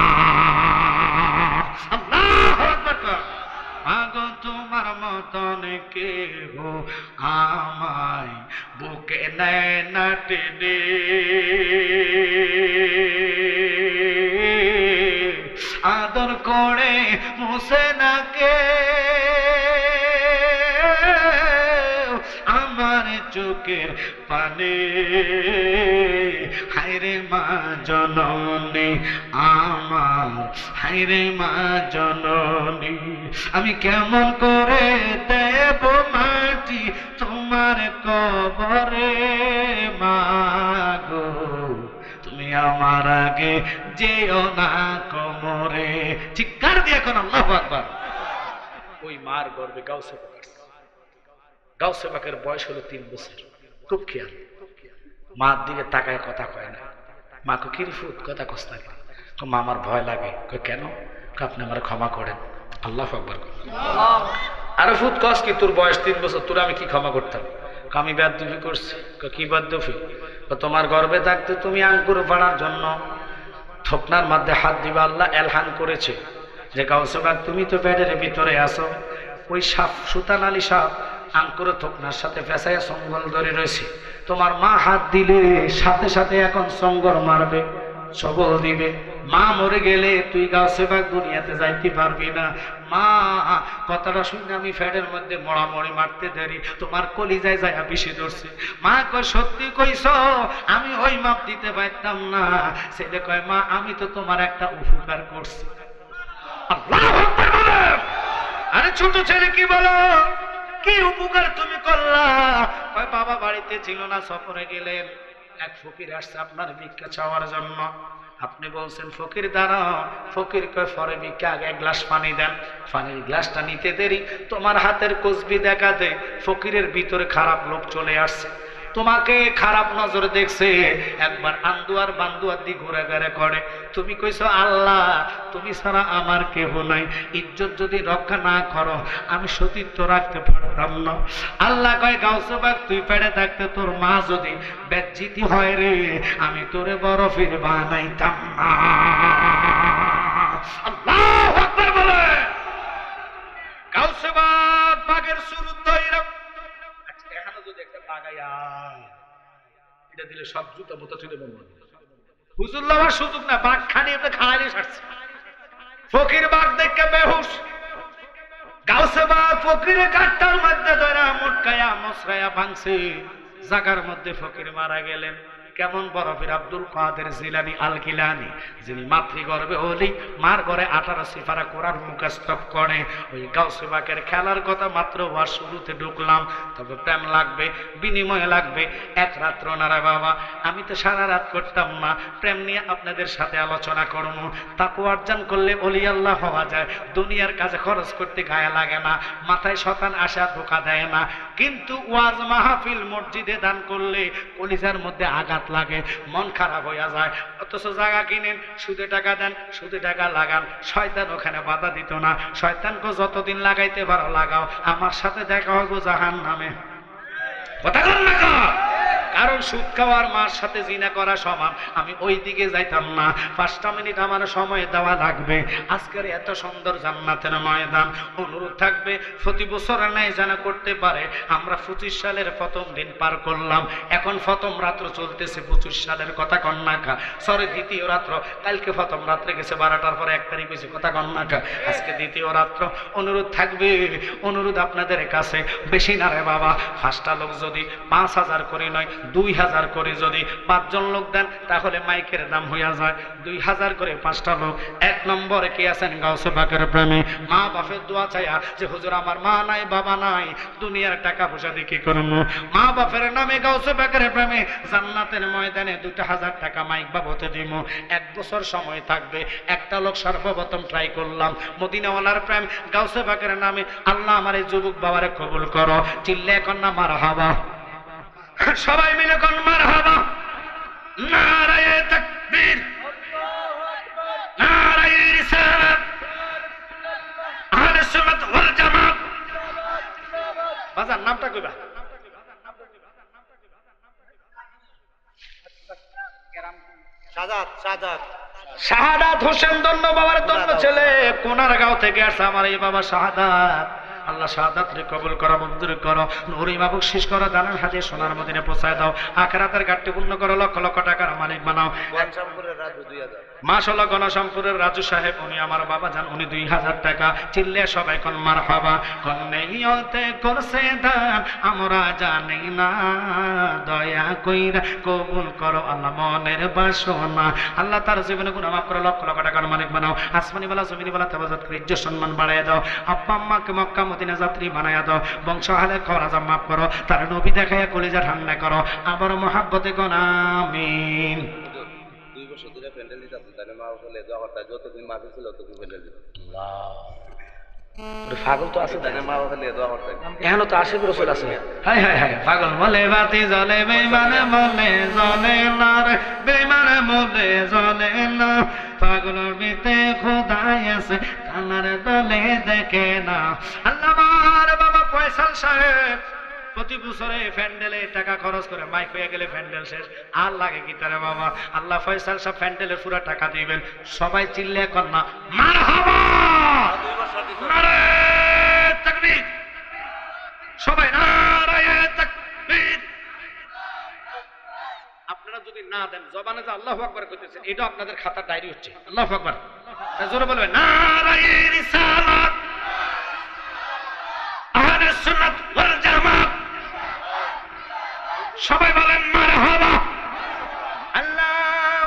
আল্লাহু আকবার। আগো তোমার মতন কেহ আমায় বুকে নেয় না টেনে, আদর করে মুছে না কে আমার চোখের পানে। হায়রে মা জননী আমার, হায়রে মা জননী, আমি কেমন করে দেব মাটি তোমার কবরে মাগো, তুমি আমার আগে যেও না কোমরে। চিৎকার দিয়ে এখন আল্লাহু আকবার। ওই মার গর্ভে গাউসে পাক আসছে। গাউসে পাকের বয়স হলো 3 বছর। খুব খেয়াল, মার দিকে তাকায় কথা কয় না। মাকে কিরি ফুট কথা কস না, মা আমার ভয় লাগে। কেন? আপনি আমার ক্ষমা করেন। আল্লাহু আকবার। আরে ফুট কস কি, তোর বয়স 3 বছর, তোর আমি কি ক্ষমা করতাম? আমি বেয়াদবি করছি। কি বেয়াদবি? তোমার গর্ভে থাকতে তুমি আঙ্কুর ফাড়ার জন্য থোকনার মধ্যে হাত দিবা, আল্লাহ এলহান করেছে যে গাউসে পাক তুমি তো পেটের ভিতরে আসো, ওই সাপ সুতান আলী সাপ আঙ্কুর থোকনার সাথে ফেসাইয়া সঙ্গল ধরে রয়েছে। তোমার মা হাত দিলে সাথে সাথে এখন সঙ্গর মারবে, সবল দিবে। মা মরে গেলে তুই গাউসে পাক দুনিয়াতে যাইতে পারবি না। মা কথাটা শুনে আমি ফ্যাটের মধ্যে মড়ামড়ি মারতে দেরি, তোমার কলিজায় যায় বেশি ধরছে। মা কয় সত্যি কইস, আমি ওই মাপ দিতে পারতাম না। ছেলে কয় মা আমি তো তোমার একটা উপকার করছি। আল্লাহু আকবার বলে। আরে ছোট ছেলে কি বলো, কি উপকার তুমি করলা? কয় বাবা বাড়িতে ছিল না, সফরে গেলেন, এক ফকির আসছে আপনার ভিক্ষা চাওয়ার জন্য। আপনি বলছেন ফকির দাঁড়াও। ফকির কয় ফরে ভিক্ষা, আগে এক গ্লাস পানি দেন। পানির গ্লাসটা নিতে দেরি তোমার হাতের কসবি দেখাতে ফকিরের ভিতরে খারাপ লোক চলে আসছে, তোমাকে খারাপ নজর দেখছে, একবার আন্দুয়ার বান্দুয়ার দি ঘোরাঘুরা করে। তুমি কইছো আল্লাহ তুমি ছাড়া আমার কেহ নাই, ইজ্জত যদি রক্ষা না করো আমি সতীত্ব রাখতে পারতাম না। আল্লাহ কয় গাউসে পাক তুই পেড়ে থাকতে তোর মা যদি বেজ্জিতি হয় রে, আমি তোরে বরফের বানাইতাম না। আল্লাহু আকবার বলে। গাউসে পাক বাগের শুরু তৈরি। এখানে যদি একটা বাগাইয়া এটা দিলে সব জুতো মতো তুলে বলবো হুজুর লওয়ার সুযোগ না, বাঘ খানি আপনি খাড়াইলে ছাড়ছে। ফকির বাঘ দেখে বেহুশ। গাউসে পাক ফকিরের কাঠটার মধ্যে ধরে মুটকায়া মশরায়া ভাঙছে। জাগার মধ্যে ফকির মারা গেলেন। কেমন বরফের আব্দুল কাদের জিলানী আল কিলানি, যিনি মাতৃগর্ভে হলি মার ঘরে 18 সিফারা কোরআন মুখস্থ করে। ওই গাউসে পাকের খেলার কথা মাত্র ওয়ার শুরুতে ঢুকলাম। তবে প্রেম লাগবে, বিনিময় লাগবে। এক রাত্র না রে বাবা, আমি তো সারা রাত করতাম না। প্রেম নিয়ে আপনাদের সাথে আলোচনা করব। তাকওয়া অর্জন করলে ওলি আল্লাহ হওয়া যায়। দুনিয়ার কাজে খরচ করতে গায়ে লাগে না, মাথায় শতান আসা ধোকা দেয় না। কিন্তু ওয়াজ মাহফিল মসজিদে দান করলে কলিজার মধ্যে আঘাত লাগে, মন খারাপ হইয়া যায়। অথচ জায়গা কিনেন, সুদে টাকা দেন, সুদে টাকা লাগান। শয়তান ওখানে বাধা দিত না। শয়তানকে যতদিন লাগাইতে পারো লাগাও, আমার সাথে দেখা হইব জাহান্নামে। কথা বল না, কারণ সুদ খাওয়ার মার সাথে জিনা করা সমান। আমি ওই দিকে যাইতাম না। 5টা মিনিট আমার সময় দেওয়া লাগবে। আজকের এত সুন্দর জান্নাতের ময়দান, অনুরোধ থাকবে প্রতি বছর নাই যেন করতে পারে। আমরা 25 সালের প্রথম দিন পার করলাম, এখন প্রথম রাত্র চলতেছে। 25 সালের কথা কন্যাকা, সরি দ্বিতীয় রাত্র। কালকে প্রথম রাত্রে গেছে 12টার পরে 1 তারিখ হয়েছে, কথা কন্যাকা। আজকে দ্বিতীয় রাত্র। অনুরোধ থাকবে, অনুরোধ আপনাদের কাছে, বেশি না রে বাবা। 5টা লোক যদি 5000 করে নয় 2000 করে যদি 5 জন লোক দেন, তাহলে মাইকের দাম হইয়া যায় 2000 করে 5টা লোক। 1 নম্বরে কে আছেন গাউসে পাকের প্রেমী? মা বাপের দোয়া চাইয়া যে হুজুর আমার মা নাই বাবা নাই, দুনিয়ার টাকা পয়সা দিয়ে কি করবো? মা বাপের নামে গাউসে পাকের প্রেমে জান্নাতের ময়দানে 2000 টাকা মাইক বাবতে দিব। 1 বছর সময় থাকবে। একটা লোক সর্বপ্রথম ট্রাই করলাম। মদিনাওয়ালার প্রেম গাউসে পাকের নামে। আল্লাহ আমার এই যুবক বাবারে কবুল করো। চিল্লে এখন না মারহাবা, সবাই মিলে কোন মারহাবা। নারায়ে তাকবীর, নারায়ে রিসালাত, আহলে সুন্নাত ওয়াল জামাত। বাজার নামটা কইবা? সাদাত সাদাত শাহাদাত হোসেন দন্ন বাবার দন্ন ছেলে কোনারগাঁও থেকে আসছে আমার এই বাবা শাহাদাত। আল্লাহ শাহাদাত রে কবুল করো, মঞ্জুর করো, নূর ইমাবুক শেষ করো, দানের হাতে সোনার মদিনে পৌঁছায় দাও। আখিরাতের ঘাটতি পূর্ণ করো, লক্ষ লক্ষ টাকার মালিক বানাও। গনশামপুরের রাজু 2000। মাশাআল্লাহ গণশামপুরের রাজু সাহেব, উনি আমার বাবা জান, উনি 2000 টাকা। চিল্লে সবাই কোন মারহাবা। কোন নিয়তে করছে দান আমরা জানি না, দয়া কইরা কবুল করো আল্লাহ মনের বাসনা। আল্লাহ তার জীবনে গুনাহ মাফ করে লক্ষ লক্ষ টাকার মালিক বানাও। আসমানি বালা জমিনি বালা তাবাজাত করে ইজ্জত সম্মান বাড়ায় দাও। আব্বা আম্মাকে মক্কা মদিনা যাত্রী বানায়া দাও। বংশ হালে খরাজা মাফ করো, তার নবী দেখায়া কলিজা ঠান্ডা করো। আবার মহাব্বতে কোন আমিন। 2 বছর ধরে প্যান্ডেল দিতে তাহলে মা বলে আবার তাই যতদিন মাফি ছিল ততদিন প্যান্ডেল দিত। পাগল তো আছে জানে মা বাবা নিয়ে দোয়া করতেন এখনো তো আশিক রসুল আছে হাই হাই হাই পাগল বলে বাতি জ্বলে বেইমানে বলে জ্বলে না রে বেইমানে বলে জ্বলে না পাগলের ভিতে খোদাই আছে কানার দলে দেখে না আল্লাহ আমার বাবা ফয়সাল সাহেব প্রতি বছরে প্যান্ডেলে টাকা খরচ করে মাইক হয়ে গেলে প্যান্ডেল শেষ আর লাগে কি তারে বাবা আল্লাহ ফয়সাল সাহেব প্যান্ডেলের পুরো টাকা দিবেন সবাই চিল্লে কন্যা মারহাবা 2 বছর দিছো নারে তাকবীর সবাই নারায়ে তাকবীর আপনারা যদি না দেন জবানে যে আল্লাহু আকবার কইতেছেন এটা আপনাদের খাতা ডায়েরি হচ্ছে আল্লাহু আকবার জোরে বলবেন নারায়ে রিসালাত আহলে সুন্নাত ওয়াল জামাত সবাই বলেন মারহাবা আল্লাহ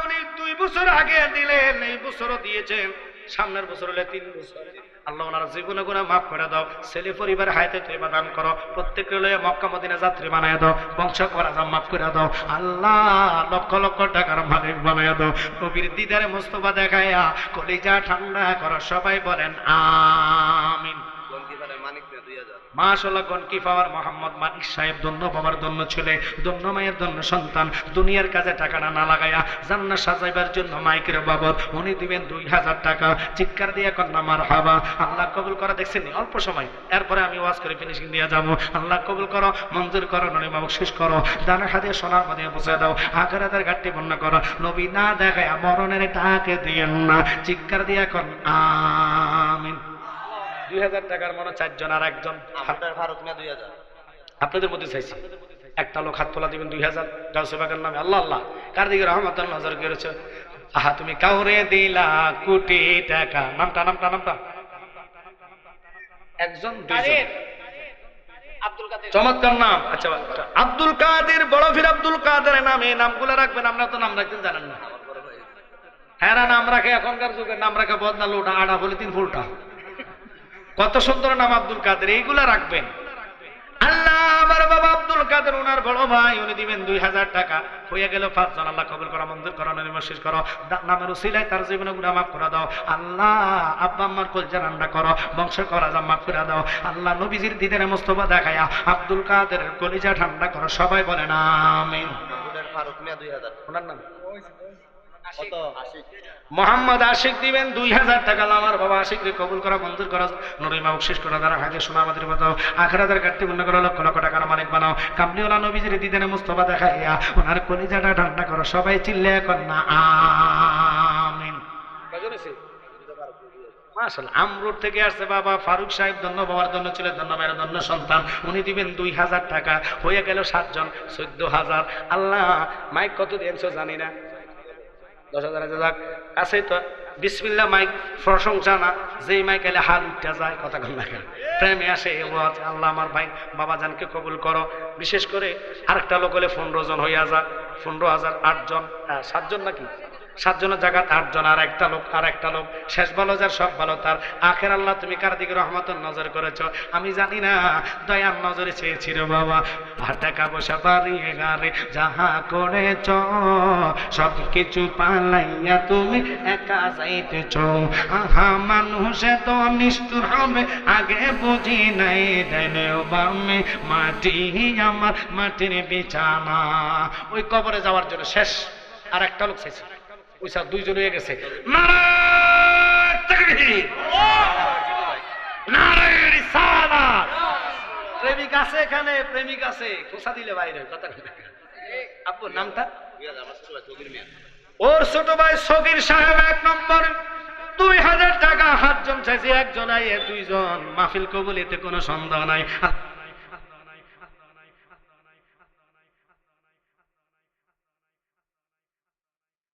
উনি 2 বছর আগে দিলেন এই বছরও দিয়েছেন সামনের বছর হলে 3 বছর আল্লাহ ওনার জীবনে গুনাহ মাফ করে দাও ছেলে পরিবার হায়াতে তৈবা দান করো প্রত্যেককে লয়ে মক্কা মদিনা যাত্রী বানায় দাও বংশ করাজাম মাফ করে দাও আল্লাহ লক্ষ লক্ষ টাকার মালিক বানায় দাও নবীর দিদারে মুস্তাফা দেখায়া কলিজা ঠান্ডা করো সবাই বলেন আমিন গনকিপারের মানিক না 2000 মাশাআল্লাহ গনকিপার মোহাম্মদ মানিক সাহেব ধন্য বাবার ধন্য ছেলে ধন্য মায়ের ধন্য সন্তান দুনিয়ার কাজে টাকাটা না লাগায়া জান্নাত সাজাইবার জন্য মাইকের বাবদ উনি দিবেন 2000 টাকা চিৎকার দিয়ে কন্যা মারহাবা আল্লাহ কবুল করে দেখছেন অল্প সময় এরপরে আমি ওয়াজ করে ফিনিশিং দিয়ে যাব আল্লাহ কবুল করো মঞ্জুর করো ননিমা বকশিশ করো দানা হাতে সোনার মধ্যে পৌঁছে দাও আখিরাতের ঘাটতি বন্ধ করো নবী না দেখায়া মরণের টাকে দিয়েন না চিৎকার দিয়ে কন আমিন 2000 টাকার মনে 4 জন আর একজন আপনার ভারত মিয়া 2000 আপনাদের মধ্যে চাইছি একটা লোক হাত তোলা দিবেন 2000 গাউসে পাকের নামে আল্লাহ আল্লাহ কার দিকে রহমতের নজর করেছে আহা তুমি কাউরে দিলা কোটি টাকা নামটা একজন দুইজন আব্দুল কাদের চমৎকার নাম আচ্ছা আব্দুল কাদের বড় ফির আব্দুল কাদের নামে নামগুলো রাখবেন আমরা তো নাম রাখতেন জানেন না হ্যাঁ নাম রাখে এখনকার যুগে নাম রাখে বদনা লোটা আড়া বলে 3 ফুলটা কত সুন্দর নাম আব্দুল কাদের এইগুলা রাখবেন আল্লাহ আমার বাবা আব্দুল কাদের ওনার বড় ভাই উনি দিবেন 2000 টাকা হয়ে গেল 5 জন আল্লাহ কবুল করো মঞ্জুর করো নির্মশেষ করো নামের উসিলায় তার জীবনে গুনাহ মাফ করে দাও আল্লাহ আব্বা আম্মার কলজা রান্না করো বংশ করা যা মাফ করে দাও আল্লাহ নবীজির দিদারে মুস্তাফা দেখায়া আব্দুল কাদের কলিজা ঠান্ডা করো সবাই বলেন আমিন আপনার ভারত মিয়া 2000 ওনার নাম কত 80 মোহাম্মদ আশিক দিবেন 2000 টাকা আমার বাবা আশিককে কবুল করা মঞ্জুর করা নরিমা বকশিশ করা দ্বারা হাজে সোনা আমাদের বাতাও আখিরাতের ঘাটতি পূর্ণ করো লক্ষ লক্ষ টাকার মালিক বানাও কামলিওয়ালা নবীজির দিদানে মুস্তাফা দেখাইয়া ওনার কলিজাটা ঠান্ডা করো সবাই চিল্লে কন্যা আমিন মাশাআল্লাহ আমরুট থেকে আসছে বাবা ফারুক সাহেব ধন্য বাবার ধন্য ছিল ধন্য মায়ের ধন্য সন্তান উনি দিবেন 2000 টাকা হয়ে গেল 7 জন 14000 আল্লাহ মাইক কত দিয়েছো জানি না 10,000 যাক আছে তো বিসমিল্লাহ মাইক প্রশংসা না যেই মাইক এলে হাল উঠতে যায় কথা কল না প্রেমে আসে ওয়াজ আল্লাহ আমার ভাই বাবা জানকে কবুল করো বিশেষ করে আরেকটা লোক হলে 15 জন হইয়া যা 15,000 8 জন 7 জন নাকি 7 জনের জায়গায় 8 জন আর একটা লোক শেষ ভালো যার সব ভালো তার আখের আল্লাহ তুমি কার দিকে রহমতের নজর করেছো আমি জানি না দয়ার নজরে চেয়েছি রে বাবা আর টাকা পয়সা বাড়িয়ে গারে যাহা করেছ সব কিছু পালাইয়া তুমি একা যাইতেছ আহা মানুষে তো নিষ্ঠুর হবে আগে বুঝি নাই ডাইনেও বামে মাটি আমার মাটির বিছানা ওই কবরে যাওয়ার জন্য শেষ আর একটা লোক চাইছে ওই সব 2 জন হয়ে গেছে নারায়ে তাকবীর নারায়ে রিসালাত প্রেমিক আছে এখানে প্রেমিক আছে কোসা দিলে বাইরে কথা আব্বু নামটা 2000 আমার ছোট ভাই চৌধুরী মিয়া ওর ছোট ভাই সগীর সাহেব 1 নম্বর 2000 টাকা 7 জন চাইছে একজন আইয়ে 2 জন মাহফিল কবুলিতে কোনো সন্দেহ নাই